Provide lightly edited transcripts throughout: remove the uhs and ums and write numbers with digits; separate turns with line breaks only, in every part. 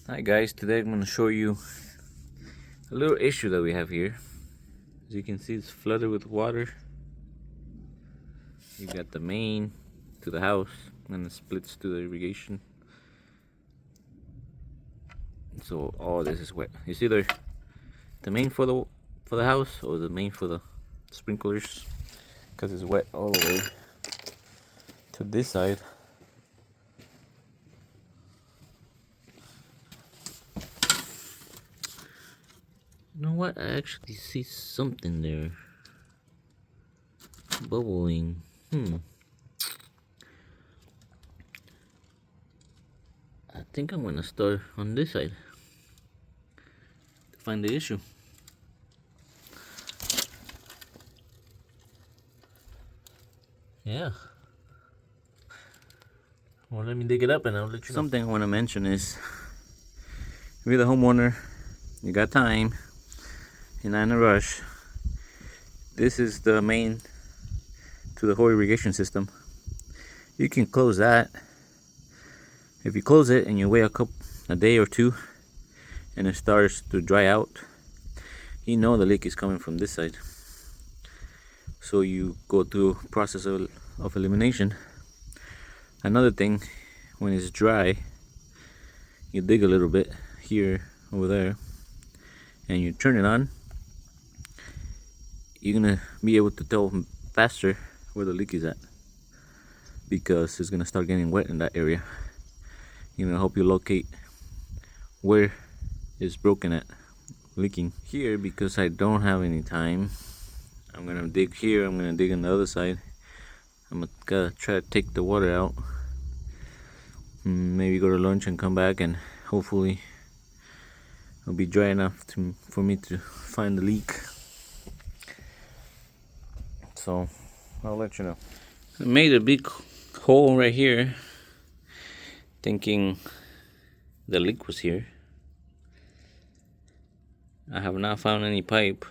Hi guys, today I'm going to show you a little issue that we have here. As you can see, it's flooded with water. You got the main to the house and it splits to the irrigation. So all this is wet. It's either the main for the house or the main for the sprinklers, because it's wet all the way to this side. You know what? I actually see something there bubbling. I think I'm gonna start on this side to find the issue. Yeah. Well, let me dig it up and I'll let you know. Something I want to mention is, if you're the homeowner, you got time, you're not in a rush, this is the main to the whole irrigation system. You can close that. If you close it and you wait a day or two and it starts to dry out, you know the leak is coming from this side. So you go through a process of elimination. Another thing, when it's dry, you dig a little bit here, over there, and you turn it on. You're gonna be able to tell faster where the leak is at, because it's gonna start getting wet in that area. It's gonna help you locate where it's broken at, leaking. Here, because I don't have any time, I'm gonna dig here, I'm gonna dig on the other side. I'm gonna try to take the water out, maybe go to lunch and come back, and hopefully it'll be dry enough for me to find the leak. So I'll let you know. I made a big hole right here, thinking the leak was here. I have not found any pipe.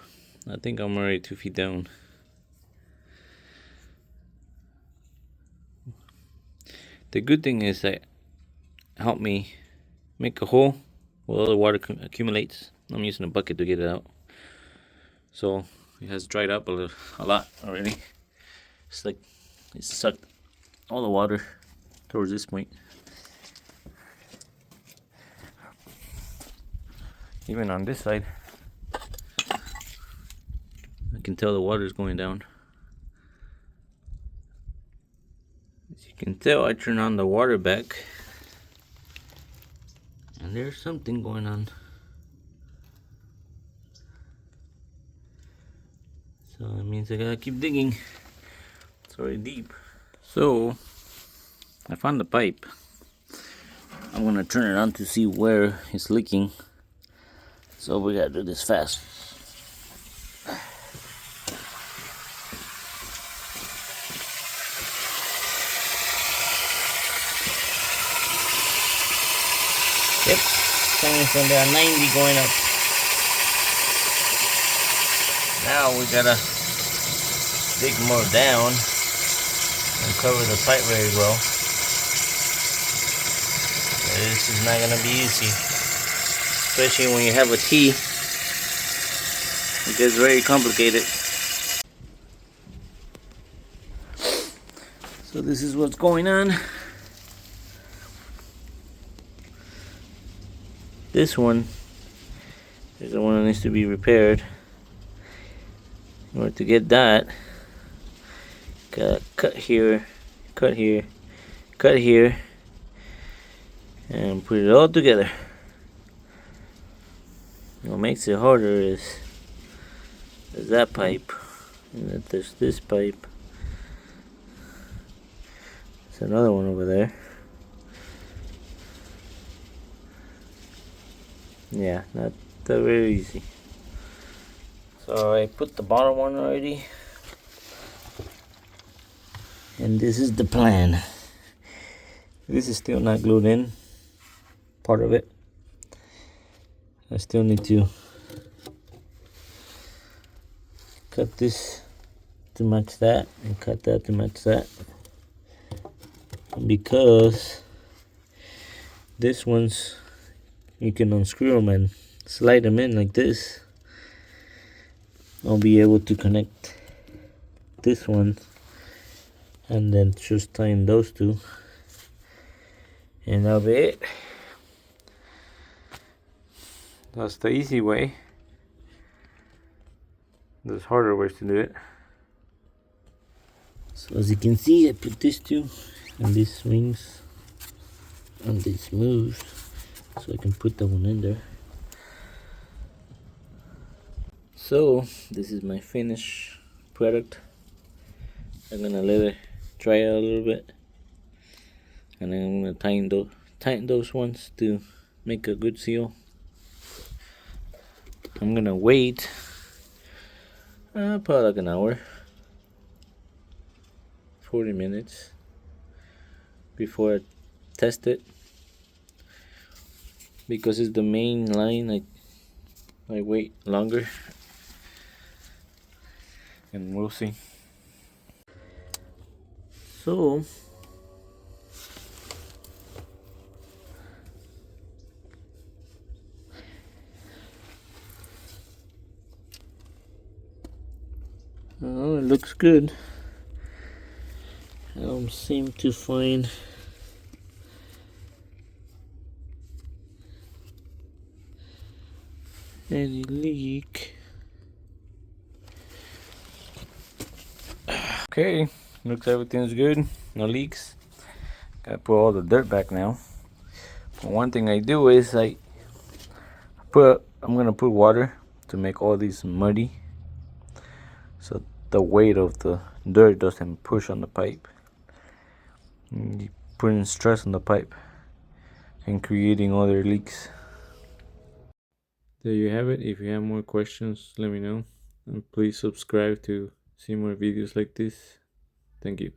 I think I'm already 2 feet down. The good thing is that helped me make a hole where all the water accumulates. I'm using a bucket to get it out. So it has dried up a lot already. It's like it sucked all the water towards this point. Even on this side, I can tell the water is going down. As you can tell, I turn on the water back and there's something going on. So that means I gotta keep digging. It's already deep. So I found the pipe. I'm gonna turn it on to see where it's leaking. So we gotta do this fast. Yep, coming from there 90 going up. Now we gotta dig more down and cover the pipe very well. This is not gonna be easy, especially when you have a T. It gets very complicated. So this is what's going on. This one is the one that needs to be repaired. In order to get that, gotta cut here, cut here, cut here, and put it all together. What makes it harder is that pipe, and then there's this pipe. There's another one over there. Yeah, not that very easy. So I put the bottom one already, and this is the plan. This is still not glued in, part of it. I still need to cut this to match that and cut that to match that, because this one's you can unscrew them and slide them in like this. I'll be able to connect this one and then just tighten those two, and that'll be it. That's the easy way. There's harder ways to do it. So as you can see, I put these two and these swings and this moves, so I can put that one in there. So this is my finished product. I'm gonna let it dry out a little bit, and then I'm gonna tighten those ones to make a good seal. I'm gonna wait probably like an hour, 40 minutes before I test it, because it's the main line. I wait longer, and we'll see. So oh, it looks good. I don't seem to find any leak. Okay, looks everything's good, no leaks. Gotta put all the dirt back now. But one thing I do is I'm gonna put water to make all these muddy, so the weight of the dirt doesn't push on the pipe. You're putting stress on the pipe and creating other leaks. There you have it. If you have more questions, let me know, and please subscribe to see more videos like this. Thank you.